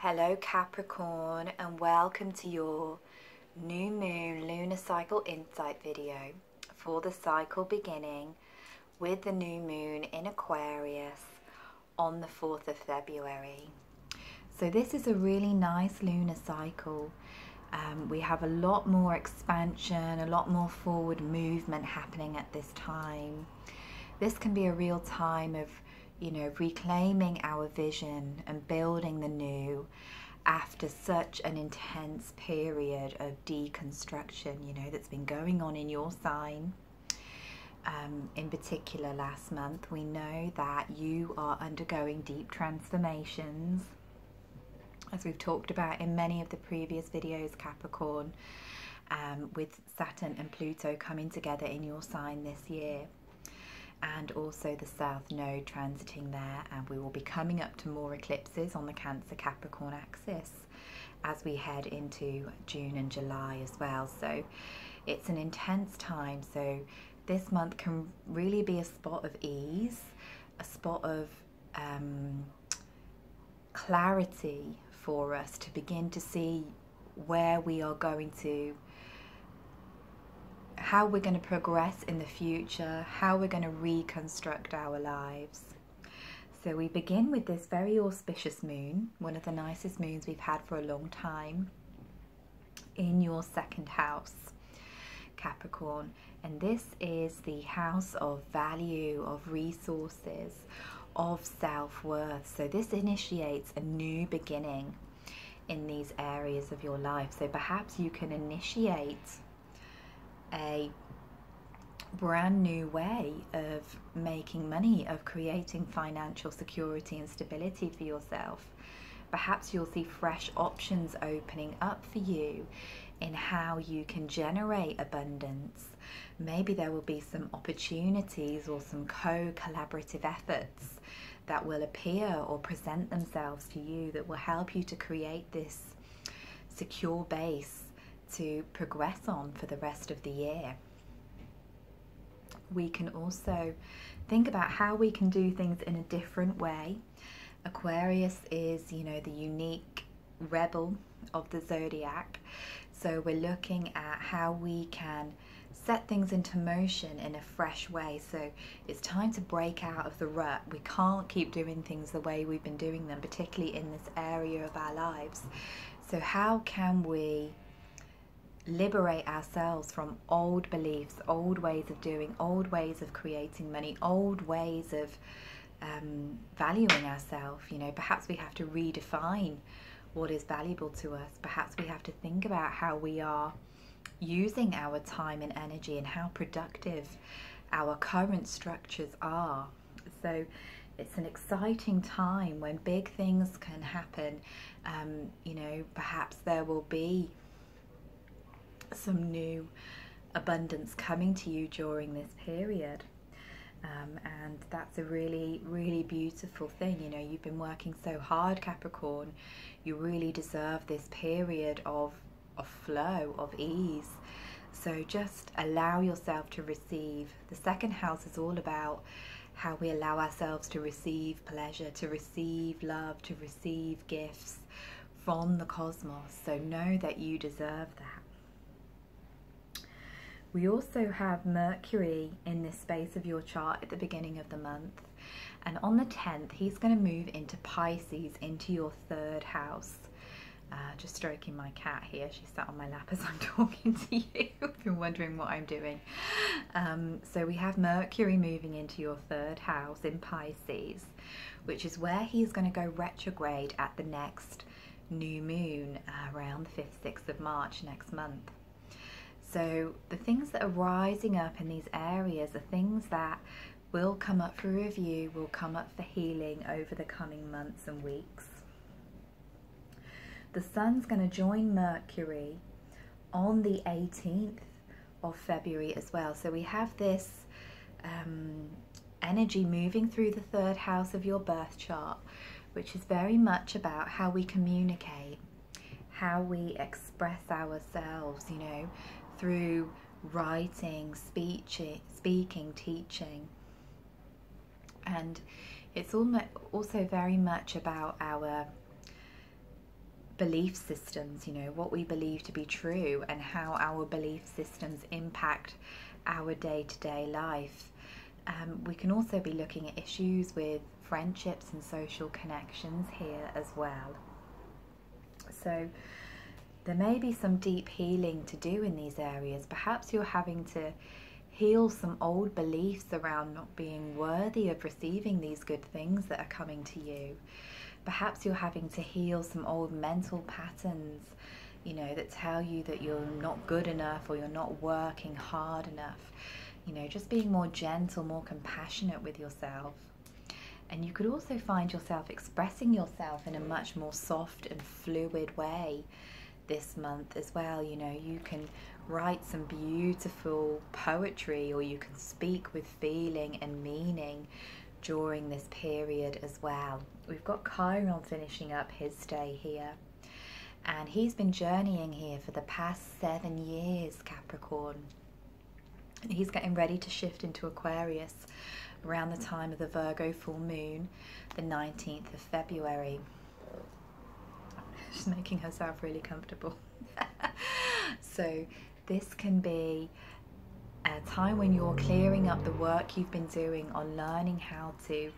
Hello Capricorn, and welcome to your new moon lunar cycle insight video for the cycle beginning with the new moon in Aquarius on the 4th of February. So this is a really nice lunar cycle. We have a lot more expansion, a lot more forward movement happening at this time. This can be a real time of reclaiming our vision and building the new after such an intense period of deconstruction, that's been going on in your sign. In particular, last month, we know that you are undergoing deep transformations, as we've talked about in many of the previous videos, Capricorn, with Saturn and Pluto coming together in your sign this year. And also the South Node transiting there, and we will be coming up to more eclipses on the Cancer Capricorn axis as we head into June and July as well. So it's an intense time. So this month can really be a spot of ease, a spot of clarity for us to begin to see where we are going to, how we're going to progress in the future, how we're going to reconstruct our lives. So we begin with this very auspicious moon, one of the nicest moons we've had for a long time, in your second house, Capricorn. And this is the house of value, of resources, of self-worth. So this initiates a new beginning in these areas of your life. So perhaps you can initiate a brand new way of making money, of creating financial security and stability for yourself. Perhaps you'll see fresh options opening up for you in how you can generate abundance. Maybe there will be some opportunities or some co-collaborative efforts that will appear or present themselves to you that will help you to create this secure base to progress on for the rest of the year. We can also think about how we can do things in a different way. Aquarius is, the unique rebel of the zodiac. So we're looking at how we can set things into motion in a fresh way. So it's time to break out of the rut. We can't keep doing things the way we've been doing them, particularly in this area of our lives. So how can we liberate ourselves from old beliefs, old ways of doing, old ways of creating money, old ways of valuing ourselves? Perhaps we have to redefine what is valuable to us. Perhaps we have to think about how we are using our time and energy and how productive our current structures are. So it's an exciting time when big things can happen. Perhaps there will be some new abundance coming to you during this period, and that's a really, really beautiful thing. You've been working so hard, Capricorn. You really deserve this period of flow, of ease. So just allow yourself to receive. The second house is all about how we allow ourselves to receive pleasure, to receive love, to receive gifts from the cosmos. So know that you deserve that. We also have Mercury in this space of your chart at the beginning of the month, and on the 10th he's going to move into Pisces, into your third house. Just stroking my cat here, she's sat on my lap as I'm talking to you. If you're wondering what I'm doing. So we have Mercury moving into your third house in Pisces, which is where he's going to go retrograde at the next new moon around the 5th, 6th of March next month. So the things that are rising up in these areas are things that will come up for review, will come up for healing over the coming months and weeks. The Sun's going to join Mercury on the 18th of February as well. So we have this energy moving through the third house of your birth chart, which is very much about how we communicate, how we express ourselves, through writing, speaking, teaching. And it's also very much about our belief systems, you know, what we believe to be true and how our belief systems impact our day-to-day life. We can also be looking at issues with friendships and social connections here as well. So there may be some deep healing to do in these areas. Perhaps you're having to heal some old beliefs around not being worthy of receiving these good things that are coming to you. Perhaps you're having to heal some old mental patterns, you know, that tell you that you're not good enough or you're not working hard enough. You know, just being more gentle, more compassionate with yourself. And you could also find yourself expressing yourself in a much more soft and fluid way this month as well. You know, you can write some beautiful poetry, or you can speak with feeling and meaning during this period as well. We've got Chiron finishing up his stay here, and he's been journeying here for the past 7 years, Capricorn. He's getting ready to shift into Aquarius around the time of the Virgo full moon, the 19th of February. She's making herself really comfortable. So this can be a time when you're clearing up the work you've been doing on learning how to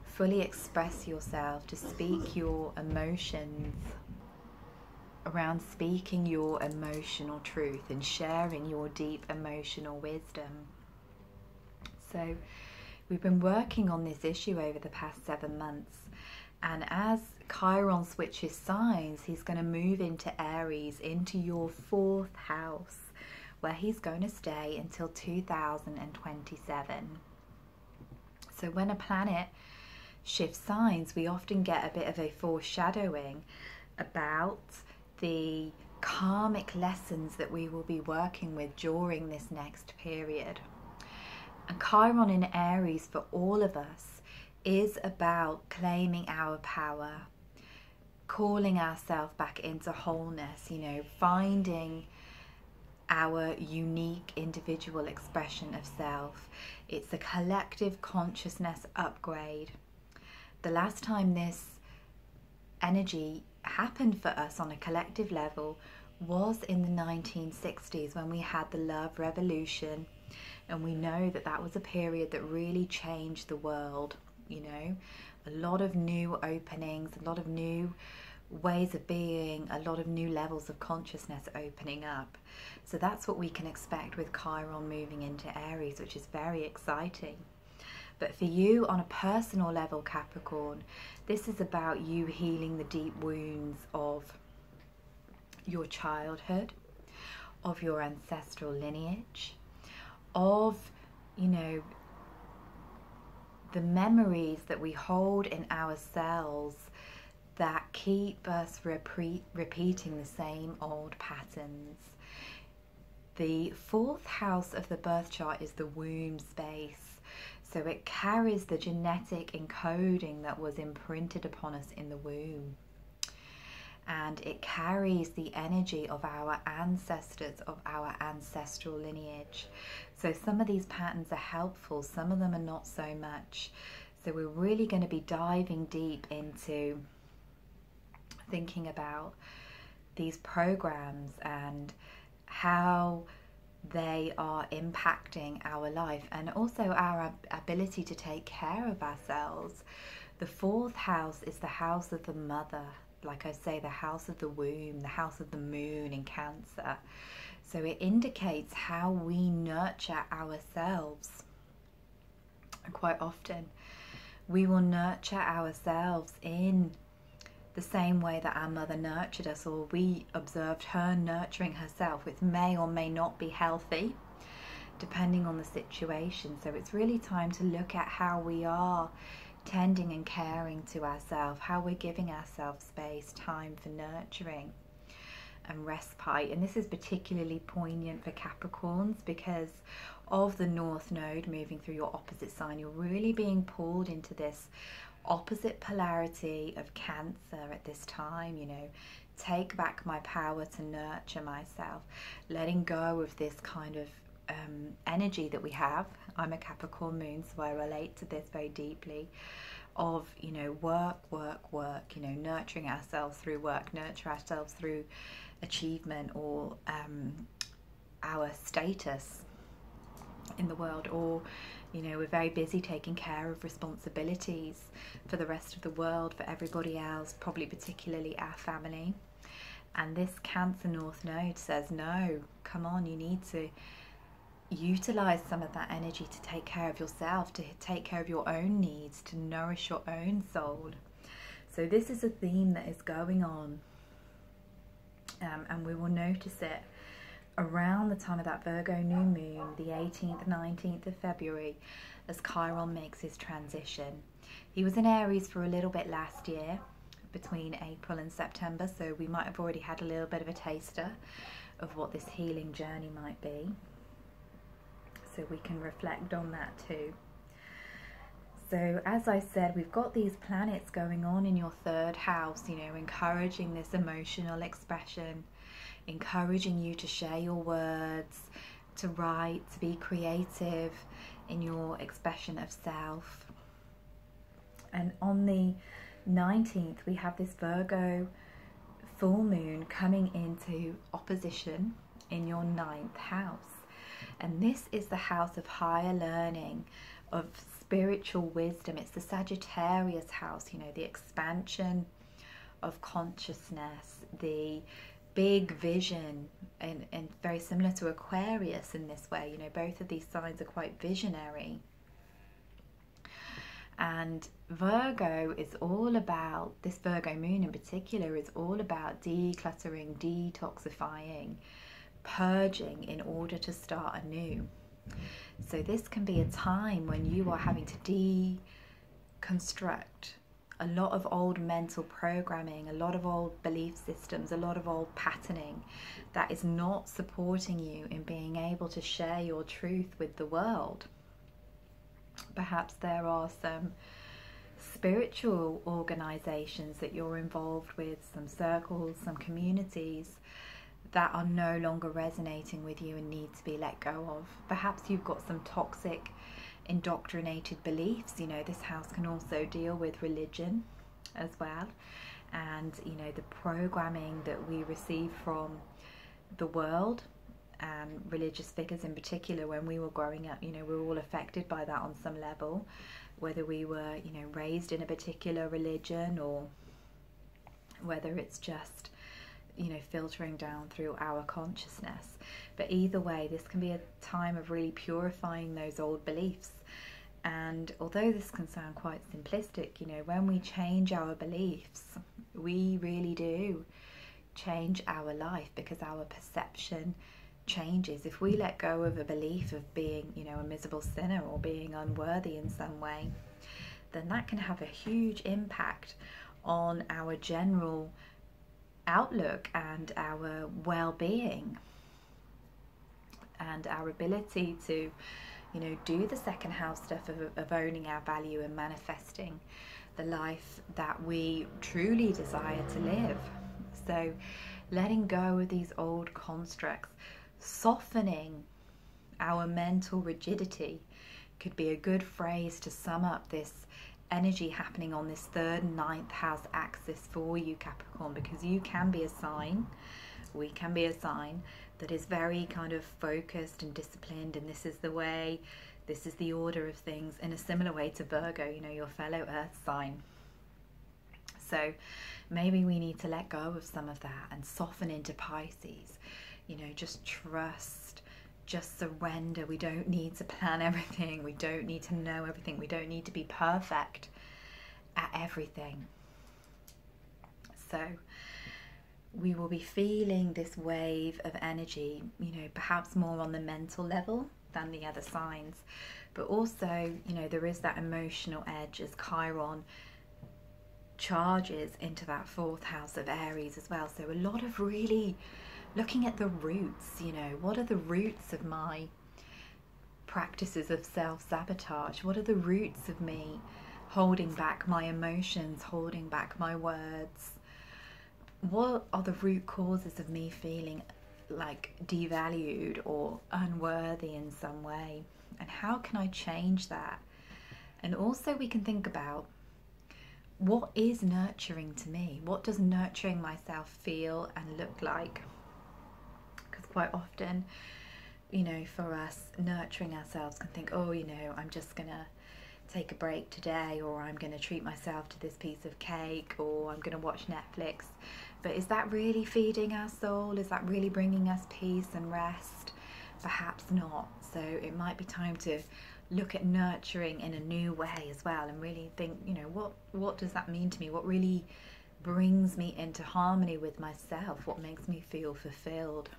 fully express yourself, to speak your emotions, around speaking your emotional truth and sharing your deep emotional wisdom. So we've been working on this issue over the past 7 months, and as Chiron switches signs, he's going to move into Aries, into your 4th house, where he's going to stay until 2027. So when a planet shifts signs, we often get a bit of a foreshadowing about the karmic lessons that we will be working with during this next period. And Chiron in Aries for all of us is about claiming our power, calling ourselves back into wholeness, you know, finding our unique individual expression of self. It's a collective consciousness upgrade. The last time this energy happened for us on a collective level was in the 1960s, when we had the love revolution, and we know that that was a period that really changed the world. You know, a lot of new openings, a lot of new ways of being, a lot of new levels of consciousness opening up. So that's what we can expect with Chiron moving into Aries, which is very exciting. But for you on a personal level, Capricorn, this is about you healing the deep wounds of your childhood, of your ancestral lineage, of, you know, the memories that we hold in ourselves that keep us repeating the same old patterns. The 4th house of the birth chart is the womb space. So it carries the genetic encoding that was imprinted upon us in the womb. And it carries the energy of our ancestors, of our ancestral lineage. So some of these patterns are helpful, some of them are not so much. So we're really going to be diving deep into thinking about these programs and how they are impacting our life, and also our ability to take care of ourselves. The 4th house is the house of the mother, like I say, the house of the womb, the house of the moon in Cancer. So it indicates how we nurture ourselves. And quite often we will nurture ourselves in the same way that our mother nurtured us, or we observed her nurturing herself, which may or may not be healthy depending on the situation. So it's really time to look at how we are tending and caring to ourselves, how we're giving ourselves space, time for nurturing and respite. And this is particularly poignant for Capricorns because of the North Node moving through your opposite sign. You're really being pulled into this opposite polarity of Cancer at this time. You know, take back my power to nurture myself, letting go of this kind of energy that we have. I'm a Capricorn moon, so I relate to this very deeply, of, you know, work, you know, nurturing ourselves through work, nurture ourselves through achievement, or our status in the world, or, you know, we're very busy taking care of responsibilities for the rest of the world, for everybody else, probably particularly our family. And this Cancer North Node says, no, come on, you need to utilize some of that energy to take care of yourself, to take care of your own needs, to nourish your own soul. So this is a theme that is going on, and we will notice it around the time of that Virgo new moon, the 18th, 19th of February, as Chiron makes his transition. He was in Aries for a little bit last year, between April and September, so we might have already had a little bit of a taster of what this healing journey might be. So we can reflect on that too. So as I said, we've got these planets going on in your third house, you know, encouraging this emotional expression, encouraging you to share your words, to write, to be creative in your expression of self. And on the 19th, we have this Virgo full moon coming into opposition in your 9th house. And this is the house of higher learning, of spiritual wisdom. It's the Sagittarius house, you know, the expansion of consciousness, the big vision, and very similar to Aquarius in this way. You know, both of these signs are quite visionary. And Virgo is all about, this Virgo moon in particular is all about decluttering, detoxifying, purging in order to start anew. So this can be a time when you are having to deconstruct a lot of old mental programming, a lot of old belief systems, a lot of old patterning that is not supporting you in being able to share your truth with the world. Perhaps there are some spiritual organizations that you're involved with, some circles, some communities that are no longer resonating with you and need to be let go of. Perhaps you've got some toxic, indoctrinated beliefs. You know, this house can also deal with religion as well, and, you know, the programming that we receive from the world and religious figures in particular. When we were growing up, you know, we were all affected by that on some level, whether we were, you know, raised in a particular religion, or whether it's just, you know, filtering down through our consciousness. But either way, this can be a time of really purifying those old beliefs. And although this can sound quite simplistic, you know, when we change our beliefs, we really do change our life, because our perception changes. If we let go of a belief of being, you know, a miserable sinner or being unworthy in some way, then that can have a huge impact on our general outlook and our well-being and our ability to, you know, do the second house stuff of owning our value and manifesting the life that we truly desire to live. So letting go of these old constructs, softening our mental rigidity, could be a good phrase to sum up this energy happening on this third and 9th house axis for you, Capricorn, because you can be a sign, we can be a sign that is very kind of focused and disciplined, and this is the way, this is the order of things, in a similar way to Virgo, you know, your fellow earth sign. So maybe we need to let go of some of that and soften into Pisces, you know, just trust, just surrender. We don't need to plan everything. We don't need to know everything. We don't need to be perfect at everything. So we will be feeling this wave of energy, you know, perhaps more on the mental level than the other signs. But also, you know, there is that emotional edge as Chiron charges into that 4th house of Aries as well. So a lot of really looking at the roots, you know, what are the roots of my practices of self-sabotage? What are the roots of me holding back my emotions, holding back my words? What are the root causes of me feeling like devalued or unworthy in some way? And how can I change that? And also we can think about what is nurturing to me? What does nurturing myself feel and look like? Because quite often, you know, for us, nurturing ourselves can think, oh, you know, I'm just gonna take a break today, or I'm gonna treat myself to this piece of cake, or I'm gonna watch Netflix. But is that really feeding our soul? Is that really bringing us peace and rest? Perhaps not. So it might be time to look at nurturing in a new way as well, and really think, you know, what does that mean to me? What really brings me into harmony with myself? What makes me feel fulfilled?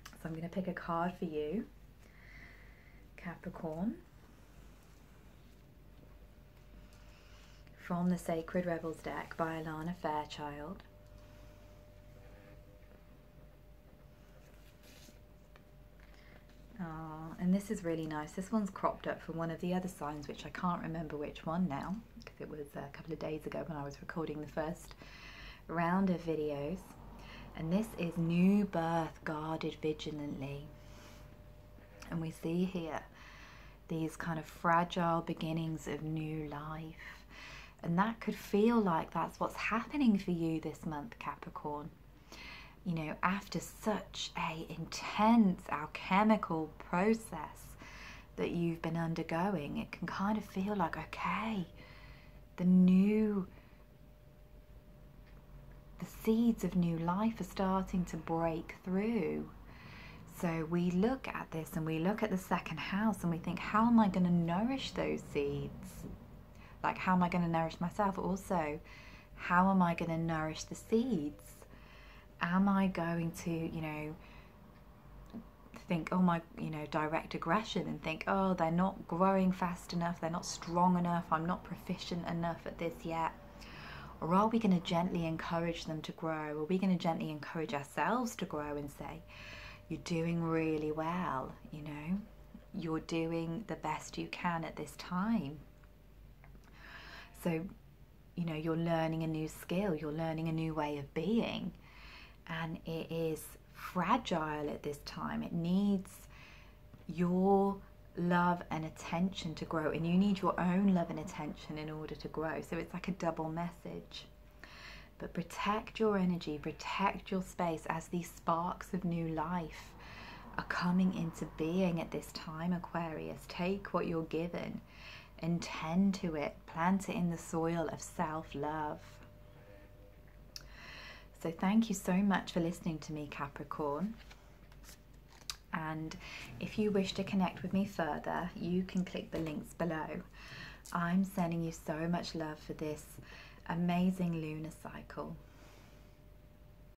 So I'm going to pick a card for you, Capricorn, from the Sacred Rebels deck by Alana Fairchild. And this is really nice. This one's cropped up from one of the other signs, which I can't remember which one now, because it was a couple of days ago when I was recording the first round of videos. And this is new birth guarded vigilantly. And we see here these kind of fragile beginnings of new life. And that could feel like that's what's happening for you this month, Capricorn. You know, after such a intense alchemical process that you've been undergoing, it can kind of feel like, okay, the seeds of new life are starting to break through. So we look at this and we look at the second house and we think, how am I going to nourish those seeds? Like, how am I going to nourish myself? Also, how am I going to nourish the seeds? Am I going to, you know, think, oh my, you know, direct aggression and think, oh, they're not growing fast enough, they're not strong enough, I'm not proficient enough at this yet? Or are we going to gently encourage them to grow? Are we going to gently encourage ourselves to grow and say, you're doing really well, you know, you're doing the best you can at this time? So, you know, you're learning a new skill, you're learning a new way of being. And it is fragile at this time. It needs your love and attention to grow, and you need your own love and attention in order to grow. So it's like a double message. But protect your energy, protect your space as these sparks of new life are coming into being at this time, Aquarius. Take what you're given and tend to it. Plant it in the soil of self-love. So thank you so much for listening to me, Capricorn. And if you wish to connect with me further, you can click the links below. I'm sending you so much love for this amazing lunar cycle.